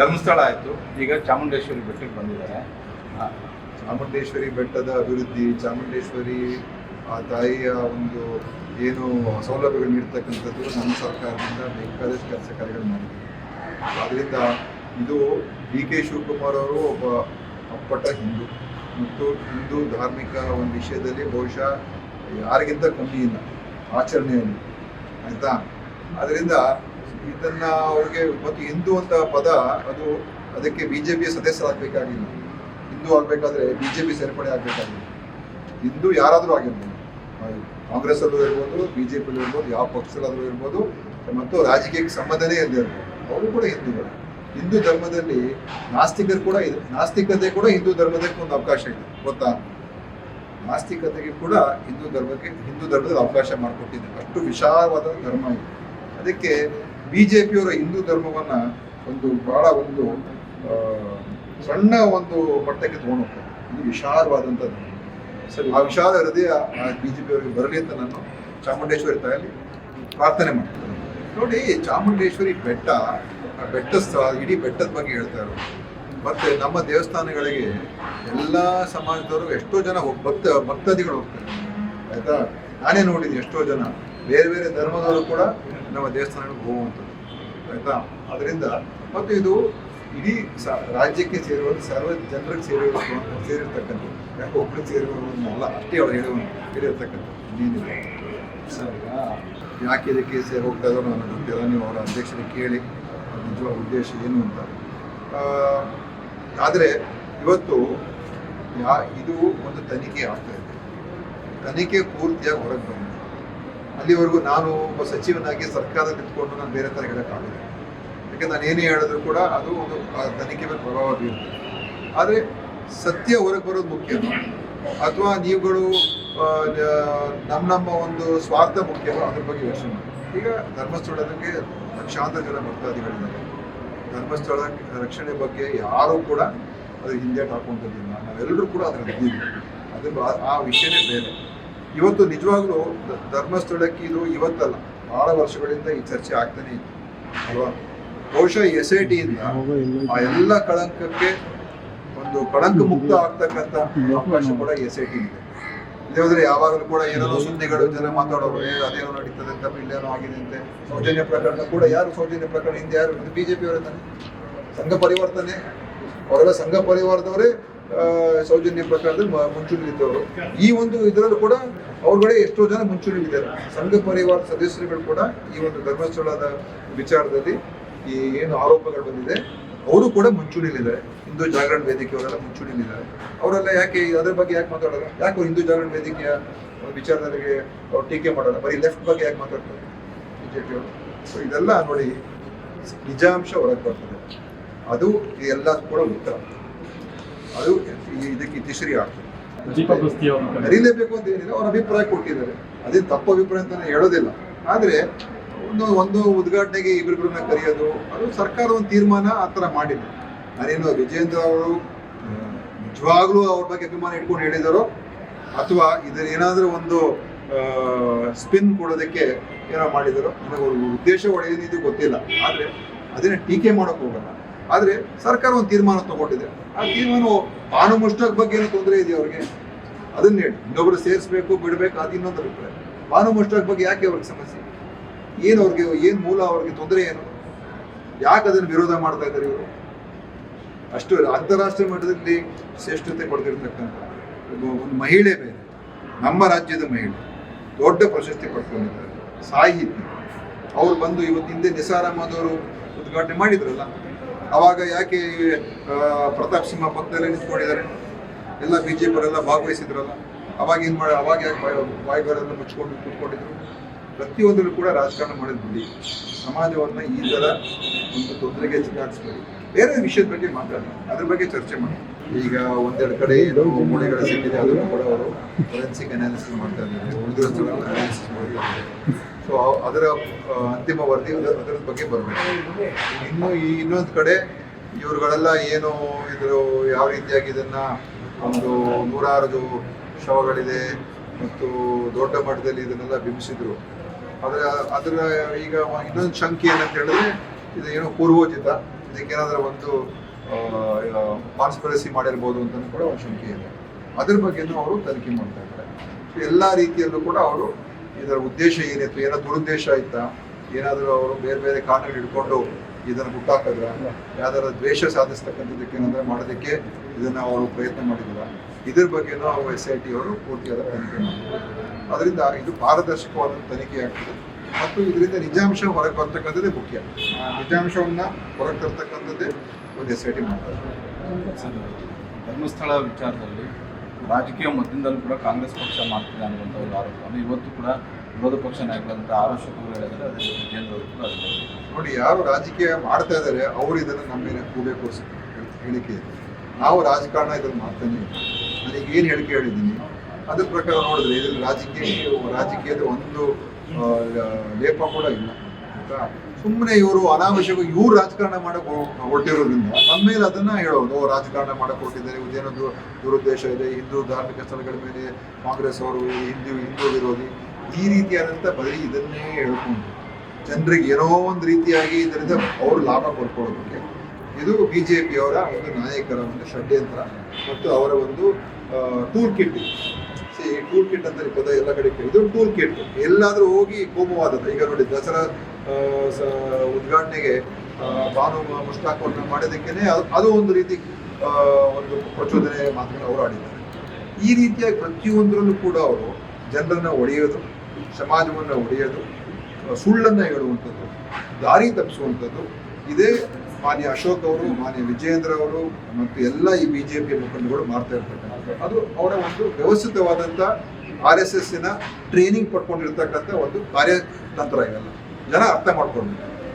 ಧರ್ಮಸ್ಥಳ ಆಯಿತು, ಈಗ ಚಾಮುಂಡೇಶ್ವರಿ ಬೆಟ್ಟಕ್ಕೆ ಬಂದಿದ್ದಾರೆ. ಚಾಮುಂಡೇಶ್ವರಿ ಬೆಟ್ಟದ ಅಭಿವೃದ್ಧಿ, ಚಾಮುಂಡೇಶ್ವರಿ ಆ ತಾಯಿಯ ಒಂದು ಏನು ಸೌಲಭ್ಯಗಳು ನೀಡ್ತಕ್ಕಂಥದ್ದು ನಮ್ಮ ಸರ್ಕಾರದಿಂದ ಬೇಕಾದಷ್ಟು ಕೆಲಸ ಕಾರ್ಯಗಳು ಮಾಡಿದ್ದೀವಿ. ಆದ್ದರಿಂದ ಇದು ಡಿ ಕೆ ಶಿವಕುಮಾರ್ ಅವರು ಒಬ್ಬ ಅಪ್ಪಟ ಹಿಂದೂ ಮತ್ತು ಹಿಂದೂ ಧಾರ್ಮಿಕ ಒಂದು ವಿಷಯದಲ್ಲಿ ಬಹುಶಃ ಯಾರಿಗಿಂತ ಕಮ್ಮಿ ಇಲ್ಲ ಆಚರಣೆಯಲ್ಲಿ, ಆಯಿತಾ. ಅದರಿಂದ ಇದನ್ನು ಅವ್ರಿಗೆ ಮತ್ತು ಹಿಂದೂ ಅಂತ ಪದ ಅದಕ್ಕೆ ಬಿ ಜೆ ಪಿಯ ಸದಸ್ಯರಾಗಬೇಕಾಗಿಲ್ಲ. ಹಿಂದೂ ಆಗಬೇಕಾದ್ರೆ ಬಿ ಜೆ ಪಿ ಸೇರ್ಪಡೆ ಆಗಬೇಕಾಗಿಲ್ಲ. ಹಿಂದೂ ಯಾರಾದರೂ ಆಗಿರ್ಬೋದು, ಕಾಂಗ್ರೆಸ್ ಅಲ್ಲೂ ಇರ್ಬೋದು, ಬಿ ಜೆ ಪಿಲೂ ಇರ್ಬೋದು, ಯಾವ ಪಕ್ಷದಲ್ಲಾದರೂ ಇರ್ಬೋದು, ಮತ್ತು ರಾಜಕೀಯಕ್ಕೆ ಸಂಬಂಧನೇ ಇಲ್ಲದೆ ಇರ್ಬೋದು, ಅವರು ಕೂಡ ಹಿಂದೂಗಳು. ಹಿಂದೂ ಧರ್ಮದಲ್ಲಿ ನಾಸ್ತಿಕರು ಕೂಡ ಇದೆ. ನಾಸ್ತಿಕತೆ ಕೂಡ ಹಿಂದೂ ಧರ್ಮದಕ್ಕೆ ಒಂದು ಅವಕಾಶ ಇದೆ, ಗೊತ್ತಾ? ನಾಸ್ತಿಕತೆಗೆ ಕೂಡ ಹಿಂದೂ ಧರ್ಮದಲ್ಲಿ ಅವಕಾಶ ಮಾಡಿಕೊಟ್ಟಿದೆ. ಅಷ್ಟು ವಿಶಾಲವಾದ ಧರ್ಮ ಇದೆ. ಅದಕ್ಕೆ ಬಿ ಜೆ ಪಿಯವರ ಹಿಂದೂ ಧರ್ಮವನ್ನು ಬಹಳ ಸಣ್ಣ ಒಂದು ಮಟ್ಟಕ್ಕೆ ತಗೊಂಡು ಹೋಗ್ತಾರೆ. ಇದು ವಿಶಾಲವಾದಂಥ ಧರ್ಮ. ಸರಿ, ಆ ವಿಶಾಲ ಹೃದಯ ಬಿ ಜೆ ಪಿಯವರಿಗೆ ಬರಲಿ ಅಂತ ನಾನು ಚಾಮುಂಡೇಶ್ವರಿ ತಾಯಲ್ಲಿ ಪ್ರಾರ್ಥನೆ ಮಾಡ್ತೀನಿ. ನೋಡಿ, ಚಾಮುಂಡೇಶ್ವರಿ ಬೆಟ್ಟ, ಆ ಇಡೀ ಬೆಟ್ಟದ ಬಗ್ಗೆ ಹೇಳ್ತಾ ಇರೋದು. ಮತ್ತು ನಮ್ಮ ದೇವಸ್ಥಾನಗಳಿಗೆ ಎಲ್ಲ ಸಮಾಜದವರು ಎಷ್ಟೋ ಜನ ಭಕ್ತಾದಿಗಳು ಹೋಗ್ತಾರೆ, ಆಯಿತಾ. ನಾನೇ ನೋಡಿದ್ದೀನಿ ಎಷ್ಟೋ ಜನ ಬೇರೆ ಬೇರೆ ಧರ್ಮದವರು ಕೂಡ ನಮ್ಮ ದೇವಸ್ಥಾನಗಳಿಗೆ ಹೋಗುವಂಥದ್ದು, ಆಯಿತಾ. ಅದರಿಂದ ಮತ್ತು ಇದು ಇಡೀ ರಾಜ್ಯಕ್ಕೆ ಸೇರಿರುವುದು, ಸರ್ವ ಜನರಿಗೆ ಸೇರಿರ್ತಕ್ಕಂಥದ್ದು. ಯಾಕೆ ಒಬ್ಬರಿಗೆ ಸೇರಿರುವುದಲ್ಲ, ಅಷ್ಟೇ ಅವ್ರು ಹೇಳಿರ್ತಕ್ಕಂಥದ್ದು. ಇನ್ನೇನಿದೆ ಸರ್. ಯಾಕೆ ಇದಕ್ಕೆ ಹೋಗ್ತಾ ಇದ್ರು ನನಗೆ ಗೊತ್ತಿಲ್ಲ. ನೀವು ಅವರ ಅಧ್ಯಕ್ಷರಿಗೆ ಕೇಳಿ ನಿಜವಾದ ಉದ್ದೇಶ ಏನು ಅಂತ. ಆದರೆ ಇವತ್ತು ಇದು ಒಂದು ತನಿಖೆ ಆಗ್ತಾ ಇದೆ. ತನಿಖೆ ಪೂರ್ತಿಯಾಗಿ ಹೊರಗೆ ಬಂದಿದೆ. ಅಲ್ಲಿವರೆಗೂ ನಾನು ಒಬ್ಬ ಸಚಿವನಾಗಿ ಸರ್ಕಾರದ ನಿಂತ್ಕೊಂಡು ನಾನು ಬೇರೆ ಥರ ಹೇಳೋಕ್ಕಾಗಲ್ಲ. ಯಾಕೆಂದ್ರೆ ನಾನು ಏನೇ ಹೇಳಿದ್ರು ಕೂಡ ಅದು ಒಂದು ತನಿಖೆ ಮೇಲೆ ಪ್ರಭಾವ ಬೀರ್ತದೆ. ಆದರೆ ಸತ್ಯ ಹೊರಗೆ ಬರೋದು ಮುಖ್ಯ, ಅಥವಾ ನೀವುಗಳು ನಮ್ಮ ಒಂದು ಸ್ವಾರ್ಥ ಮುಖ್ಯವೋ ಅದ್ರ ಬಗ್ಗೆ ಯೋಚನೆ ಮಾಡಿ. ಈಗ ಧರ್ಮಸ್ಥಳಕ್ಕೆ ಲಕ್ಷಾಂತರ ಜನ ಭಕ್ತಾದಿಗಳಿದ್ದಾರೆ. ಧರ್ಮಸ್ಥಳ ರಕ್ಷಣೆ ಬಗ್ಗೆ ಯಾರೂ ಕೂಡ ಅದು ಹಿಂದೇಟು ಹಾಕುವಂಥದ್ದಿಲ್ಲ. ನಾವೆಲ್ಲರೂ ಕೂಡ ಅದರಲ್ಲಿ ಇದ್ದೀವಿ. ಆ ವಿಷಯನೇ ಬೇರೆ. ಇವತ್ತು ನಿಜವಾಗ್ಲೂ ಧರ್ಮಸ್ಥಳಕ್ಕೆ ಇದು ಇವತ್ತಲ್ಲ, ಬಹಳ ವರ್ಷಗಳಿಂದ ಈ ಚರ್ಚೆ ಆಗ್ತಾನೆ ಇತ್ತು ಅಲ್ವಾ. ಬಹುಶಃ SIT ಇಂದ ಆ ಎಲ್ಲ ಕಳಂಕಕ್ಕೆ ಒಂದು ಕಳಂಕ ಮುಕ್ತ ಆಗ್ತಕ್ಕಂಥ ಅವಕಾಶ ಕೂಡ SIT ಇದೆ. ಇದಾದ್ರೆ ಯಾವಾಗಲೂ ಕೂಡ ಏನೋ ಸುದ್ದಿಗಳು ಜನ ಮಾತಾಡೋರು, ಅದೇನೋ ನಡೀತದೆ ಅಂತ, ಇಲ್ಲೇನೋ ಆಗಿದೆ ಅಂತೆ. ಸೌಜನ್ಯ ಪ್ರಕರಣ ಕೂಡ ಯಾರು ಸೌಜನ್ಯ ಪ್ರಕರಣ ಹಿಂದೆ ಯಾರು? BJP ಅವರೇ ತಾನೆ. ಸಂಘ ಪರಿವರ್ತನೆ ಅವರೆಲ್ಲ ಸಂಘ ಪರಿವಾರದವರೇ ಸೌಜನ್ಯ ಪ್ರಕರಣದಲ್ಲಿ ಮುಂಚೂಣಿಲಿದ್ದವರು. ಈ ಒಂದು ಇದರಲ್ಲೂ ಕೂಡ ಅವ್ರುಗಳೇ ಎಷ್ಟೋ ಜನ ಮುಂಚೂಣಿಲಿದ್ದಾರೆ. ಸಂಘ ಪರಿವಾರ ಸದಸ್ಯರುಗಳು ಕೂಡ ಈ ಒಂದು ಧರ್ಮಸ್ಥಳದ ವಿಚಾರದಲ್ಲಿ ಈ ಏನು ಆರೋಪಗಳು ಬಂದಿದೆ ಅವರು ಕೂಡ ಮುಂಚೂಣಿಲಿದ್ದಾರೆ. ಹಿಂದೂ ಜಾಗರಣ ವೇದಿಕೆಯವರೆಲ್ಲ ಮುಂಚೂಣಿಲಿದ್ದಾರೆ. ಅವರೆಲ್ಲ ಯಾಕೆ ಅದ್ರ ಬಗ್ಗೆ ಯಾಕೆ ಮಾತಾಡೋಲ್ಲ? ಯಾಕೆ ಹಿಂದೂ ಜಾಗರಣ ವೇದಿಕೆಯ ವಿಚಾರದಲ್ಲಿ ಅವ್ರು ಟೀಕೆ ಮಾಡೋಲ್ಲ? ಬರೀ ಲೆಫ್ಟ್ ಬಗ್ಗೆ ಯಾಕೆ ಮಾತಾಡ್ತಾರೆ BJP ಅವರು? ಸೊ ಇದೆಲ್ಲ ನೋಡಿ, ನಿಜಾಂಶ ಹೊರಗೆ ಬರ್ತದೆ. ಅದು ಎಲ್ಲ ಕೂಡ ಉತ್ತರ. ಅದು ಇದಕ್ಕೆ ಇತಿಶ್ರೀ ಆಗ್ತದೆ. ಕರೀಲೇಬೇಕು ಅಂತ ಏನಿಲ್ಲ, ಅವ್ರ ಅಭಿಪ್ರಾಯ ಕೊಟ್ಟಿದ್ದಾರೆ. ಅದೇ ತಪ್ಪು ಅಭಿಪ್ರಾಯ ಅಂತ ಹೇಳೋದಿಲ್ಲ. ಆದರೆ ಒಂದು ಉದ್ಘಾಟನೆಗೆ ಇಬ್ಬರಿಬ್ಬರನ್ನ ಕರೆಯೋದು, ಅದು ಸರ್ಕಾರ ಒಂದು ತೀರ್ಮಾನ ಆ ಥರ ಮಾಡಿಲ್ಲ. ನಾನೇನು ವಿಜೇಂದ್ರ ಅವರು ನಿಜವಾಗ್ಲೂ ಅವ್ರ ಬಗ್ಗೆ ಅಭಿಮಾನ ಇಟ್ಕೊಂಡು ಹೇಳಿದಾರೋ, ಅಥವಾ ಇದನ್ನ ಏನಾದರೂ ಒಂದು ಸ್ಪಿನ್ ಕೊಡೋದಕ್ಕೆ ಏನೋ ಮಾಡಿದಾರೋ, ನನಗೆ ಅವ್ರ ಉದ್ದೇಶ ಒಳ್ಳೆಯದು ಗೊತ್ತಿಲ್ಲ. ಆದರೆ ಅದನ್ನ ಟೀಕೆ ಮಾಡೋಕೆ ಹೋಗಲ್ಲ. ಆದರೆ ಸರ್ಕಾರ ಒಂದು ತೀರ್ಮಾನ ತಗೊಂಡಿದೆ. ಆ ತೀರ್ಮಾನ ಭಾನುಮುಷ್ಟಕ ಬಗ್ಗೆ ಏನೋ ತೊಂದರೆ ಇದೆಯಾ ಅವ್ರಿಗೆ? ಅದನ್ನ ಹೇಳಿ. ಇನ್ನೊಬ್ರು ಸೇರಿಸ್ಬೇಕು ಬಿಡಬೇಕು, ಅದು ಇನ್ನೊಂದು ಅಭಿಪ್ರಾಯ. ಭಾನುಮುಷ್ಟಕ ಬಗ್ಗೆ ಯಾಕೆ ಅವ್ರಿಗೆ ಸಮಸ್ಯೆ ಏನು? ಏನು ಮೂಲ ಅವ್ರಿಗೆ ತೊಂದರೆ ಏನು? ಯಾಕೆ ಅದನ್ನು ವಿರೋಧ ಮಾಡ್ತಾ ಇದ್ದಾರೆ ಇವರು? ಅಷ್ಟು ಅಂತಾರಾಷ್ಟ್ರೀಯ ಮಟ್ಟದಲ್ಲಿ ಶ್ರೇಷ್ಠತೆ ಪಡೆದಿರ್ತಕ್ಕಂಥ ಒಂದು ಮಹಿಳೆ ಬೇರೆ, ನಮ್ಮ ರಾಜ್ಯದ ಮಹಿಳೆ, ದೊಡ್ಡ ಪ್ರಶಸ್ತಿ ಪಡ್ಕೊಂಡಿದ್ದಾರೆ, ಸಾಹಿತಿ. ಅವ್ರು ಬಂದು ಇವತ್ತು ಹಿಂದೆ ನಿಸಾರ್ ಅಹಮದ್ ಅವರು ಉದ್ಘಾಟನೆ ಮಾಡಿದ್ರಲ್ಲ, ಅವಾಗ ಯಾಕೆ ಪ್ರತಾಪ್ ಸಿಂಹ ಪಕ್ಕದಲ್ಲೇ ನಿಂತ್ಕೊಂಡಿದ್ದಾರೆ? ಎಲ್ಲ BJP ಅವರೆಲ್ಲ ಭಾಗವಹಿಸಿದ್ರಲ್ಲ, ಅವಾಗ ಏನು ಮಾಡಿ? ಅವಾಗ ಯಾಕೆ ಬಾಯಿಗಳೆಲ್ಲ ಮುಚ್ಕೊಂಡು ಕೂತ್ಕೊಂಡಿದ್ರು? ಪ್ರತಿಯೊಂದರಲ್ಲೂ ಕೂಡ ರಾಜಕಾರಣ ಮಾಡೋದು ಬಿಡಿ. ಸಮಾಜವನ್ನು ಈ ಥರ ಒಂದು ತೊಂದರೆಗೆ ಸಿಕ್ಕಾಕ್ಸ್ಬೇಡಿ. ಬೇರೆ ವಿಷಯದ ಬಗ್ಗೆ ಮಾತಾಡಿ, ಅದ್ರ ಬಗ್ಗೆ ಚರ್ಚೆ ಮಾಡಿ. ಈಗ ಒಂದೆರಡು ಕಡೆ ಏನೋ ಮೂಳೆಗಳ ಸಿಕ್ಕಿದೆ, ಅದನ್ನು ಕೂಡ ಅವರು ಫೊರೆನ್ಸಿಕ್ ಅನಾಲಿಸಿಸ್ ಮಾಡ್ತಾ ಇದ್ದಾರೆ, ಉಳಿದಿರೋ ಸ್ಥಳಗಳ ಅನಾಲಿಸಿಸ್ ಮಾಡ್ತಾ ಇದ್ದಾರೆ. ಸೊ ಅದರ ಅಂತಿಮ ವರದಿ ಅದರ ಬಗ್ಗೆ ಬರಬೇಕು. ಇನ್ನೊಂದು ಕಡೆ ಇವ್ರುಗಳೆಲ್ಲ ಏನು ಇದ್ರು, ಯಾವ ರೀತಿಯಾಗಿ ಇದನ್ನು ಒಂದು 106 ಶವಗಳಿದೆ ಮತ್ತು ದೊಡ್ಡ ಮಟ್ಟದಲ್ಲಿ ಇದನ್ನೆಲ್ಲ ಬಿಂಬಿಸಿದ್ರು. ಅದರ ಈಗ ಇನ್ನೊಂದು ಶಂಕೆ ಏನಂತ ಹೇಳಿದ್ರೆ, ಇದು ಏನೋ ಪೂರ್ವೋಚಿತ ಇದಕ್ಕೇನಾದ್ರೂ ಒಂದು ಕಾನ್ಸ್ಪಿರಸಿ ಮಾಡಿರ್ಬೋದು ಅಂತ ಕೂಡ ಒಂದು ಶಂಕೆ ಇದೆ. ಅದ್ರ ಬಗ್ಗೆನೂ ಅವರು ತನಿಖೆ ಮಾಡ್ತಾ ಇದ್ದಾರೆ. ಎಲ್ಲ ರೀತಿಯಲ್ಲೂ ಕೂಡ ಅವರು ಇದರ ಉದ್ದೇಶ ಏನಿತ್ತು, ಏನೋ ದುರುದ್ದೇಶ ಆಯ್ತಾ, ಏನಾದರೂ ಅವರು ಬೇರೆ ಬೇರೆ ಕಾರಣಗಳು ಹಿಡ್ಕೊಂಡು ಇದನ್ನು ಹುಟ್ಟಾಕಿದ್ರ, ಯಾವ್ದಾರ ದ್ವೇಷ ಸಾಧಿಸ್ತಕ್ಕಂಥದ್ದಕ್ಕೆ ಏನಾದರೂ ಮಾಡೋದಕ್ಕೆ ಇದನ್ನು ಅವರು ಪ್ರಯತ್ನ ಮಾಡಿದ್ರ, ಇದ್ರ ಬಗ್ಗೆನೂ ಅವರು SIT ಅವರು ಪೂರ್ತಿಯಾದ ತನಿಖೆ ಮಾಡಿದ್ದಾರೆ. ಅದರಿಂದ ಇದು ಪಾರದರ್ಶಕವಾದ ತನಿಖೆ ಆಗ್ತದೆ ಮತ್ತು ಇದರಿಂದ ನಿಜಾಂಶ ಹೊರಗೆ ಬರ್ತಕ್ಕಂಥದ್ದೇ ಮುಖ್ಯ. ನಿಜಾಂಶವನ್ನ ಹೊರಗೆ ತರ್ತಕ್ಕಂಥದ್ದೇ ಒಂದು SIT ಮಾಡ್ತಾರೆ. ಧರ್ಮಸ್ಥಳ ವಿಚಾರದಲ್ಲಿ ರಾಜಕೀಯ ಮಧ್ಯದಲ್ಲೂ ಕೂಡ ಕಾಂಗ್ರೆಸ್ ಪಕ್ಷ ಮಾಡ್ತಿದೆ ಅನ್ನುವಂಥ ಒಂದು ಆರೋಪವನ್ನು ಇವತ್ತು ಕೂಡ ವಿರೋಧ ಪಕ್ಷ ನಾಯಕರಾದಂಥ ಆರೋಪಗಳು ಹೇಳಿದರೆ ಅದೇ ವಿಜೇಂದ್ರ ಅವರು ಕೂಡ ಅದನ್ನು ನೋಡಿ, ಯಾರು ರಾಜಕೀಯ ಮಾಡ್ತಾ ಇದ್ದಾರೆ ಅವರು ಇದನ್ನು ನಮ್ಮ ಮೇಲೆ ಕೂಬೇಕು ಹೇಳಿಕೆ ಇದೆ. ನಾವು ರಾಜಕಾರಣ ಇದನ್ನು ಮಾಡ್ತಾನೆ ಇಲ್ಲ. ನನಗೆ ಏನು ಹೇಳಿಕೆ ಹೇಳಿದ್ದೀನಿ ಅದ್ರ ಪ್ರಕಾರ ನೋಡಿದ್ರೆ ಇದರಲ್ಲಿ ರಾಜಕೀಯದ ಒಂದು ಲೇಪ ಕೂಡ ಇಲ್ಲ. ಸುಮ್ಮನೆ ಇವರು ಅನಾವಶ್ಯಕವಾಗಿ ಇವ್ರು ರಾಜಕಾರಣ ಮಾಡಕ್ಕೆ ಹೊರಟಿರೋದ್ರಿಂದ ನಮ್ಮ ಮೇಲೆ ಅದನ್ನ ಹೇಳೋದು, ರಾಜಕಾರಣ ಮಾಡಕ್ಕೆ ಹೊರಟಿದ್ದಾರೆ, ಇದೇನೋ ದುರುದ್ದೇಶ ಇದೆ, ಹಿಂದೂ ಧಾರ್ಮಿಕ ಸ್ಥಳಗಳ ಮೇಲೆ ಕಾಂಗ್ರೆಸ್ ಅವರು ಹಿಂದೂ ವಿರೋಧಿ, ಈ ರೀತಿಯಾದಂಥ ಬರೀ ಇದನ್ನೇ ಹೇಳ್ಕೊಂಡು ಜನರಿಗೆ ಏನೋ ಒಂದು ರೀತಿಯಾಗಿ ಇದರಿಂದ ಅವರು ಲಾಭ ಪಡ್ಕೊಳ್ಳೋದಕ್ಕೆ ಇದು BJP ಅವರ ಒಂದು ನಾಯಕರ ಒಂದು ಷಡ್ಯಂತ್ರ ಮತ್ತು ಅವರ ಒಂದು ಟೂಲ್ ಕಿಟ್. ಟೂಲ್ ಕಿಟ್ ಅಂತ ಪದ ಎಲ್ಲ ಕಡೆ ಇದು ಟೂಲ್ ಕಿಟ್. ಎಲ್ಲಾದ್ರೂ ಹೋಗಿ ಕೋಮುವಾದದ, ಈಗ ನೋಡಿ ದಸರಾ ಉದ್ಘಾಟನೆಗೆ ಬಾನು ಮುಷ್ತಾಕ್ ಅವ್ರನ್ನ ಮಾಡೋದಕ್ಕೇನೆ ಅದು ಒಂದು ರೀತಿ ಒಂದು ಪ್ರಚೋದನೆ ಮಾತುಗಳು ಅವರು ಆಡಿದ್ದಾರೆ. ಈ ರೀತಿಯಾಗಿ ಪ್ರತಿಯೊಂದರಲ್ಲೂ ಕೂಡ ಅವರು ಜನರನ್ನ ಒಡೆಯೋದು, ಸಮಾಜವನ್ನು ಒಡೆಯೋದು, ಸುಳ್ಳನ್ನು ಹೇಳುವಂಥದ್ದು, ದಾರಿ ತಪ್ಪಿಸುವಂಥದ್ದು ಇದೇ ಮಾನ್ಯ ಅಶೋಕ್ ಅವರು, ಮಾನ್ಯ ವಿಜಯೇಂದ್ರ ಅವರು ಮತ್ತು ಎಲ್ಲ ಈ BJP ಮುಖಂಡಗಳು ಮಾಡ್ತಾ ಇರ್ತಕ್ಕಂಥದ್ದು. ಅದು ಅವರ ಒಂದು ವ್ಯವಸ್ಥಿತವಾದಂಥ RSSನ ಟ್ರೈನಿಂಗ್ ಪಡ್ಕೊಂಡಿರ್ತಕ್ಕಂಥ ಒಂದು ಕಾರ್ಯತಂತ್ರ ಇವೆಲ್ಲ ಜನ ಅರ್ಥ ಮಾಡ್ಕೊಂಡು